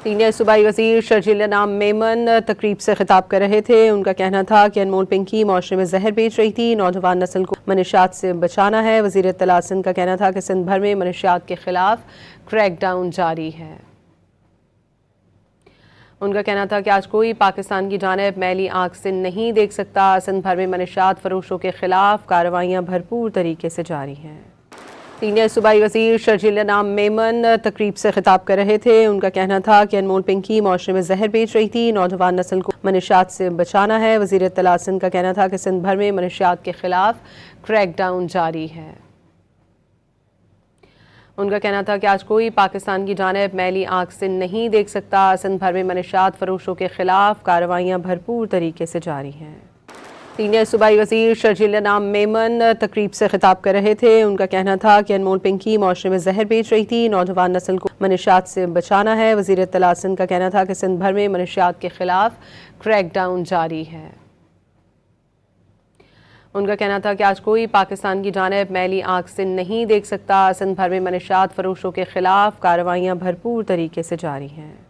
Senior सूबाई वज़ीर शर्जील अनाम मेमन तकरीब से खिताब कर रहे थे। उनका कहना था कि अनमोल पिंकी माशरे में जहर बेच रही थी, नौजवान नस्ल को मनशियात से बचाना है। वज़ीर इत्तलात सिंध का कहना था कि सिंध भर में मनशियात के खिलाफ क्रैक डाउन जारी है। उनका कहना था कि आज कोई पाकिस्तान की जानिब मैली आंख से नहीं देख सकता। सिंध भर में मनशियात फरोशों के खिलाफ कार्रवाइयाँ भरपूर तरीके से जारी हैं। सीनियर सूबाई वज़ीर शर्जील अनाम मेमन तकरीब से खिताब कर रहे थे। उनका कहना था कि अनमोल पिंकी माशरे में जहर बेच रही थी, नौजवान नस्ल को मनशियात से बचाना है। वज़ीर इत्तलात सिंध का कहना था कि सिंध भर में मनशियात के खिलाफ क्रैक डाउन जारी है। उनका कहना था कि आज कोई पाकिस्तान की जानिब मैली आंख से नहीं देख सकता। सिंध भर में मनशियात फरोशों के खिलाफ कार्रवाइयाँ भरपूर तरीके से जारी हैं। सीनियर सूबाई वज़ीर शर्जील अनाम मेमन तकरीब से खिताब कर रहे थे। उनका कहना था कि अनमोल पिंकी माशरे में जहर बेच रही थी, नौजवान नस्ल को मनशियात से बचाना है। वज़ीर इत्तलात सिंध का कहना था कि सिंध भर में मनशियात के खिलाफ क्रैक डाउन जारी है। उनका कहना था कि आज कोई पाकिस्तान की जानिब मैली आंख से नहीं देख सकता। सिंध भर में मनशियात फरोशों के खिलाफ कार्रवाइयाँ भरपूर तरीके से जारी हैं।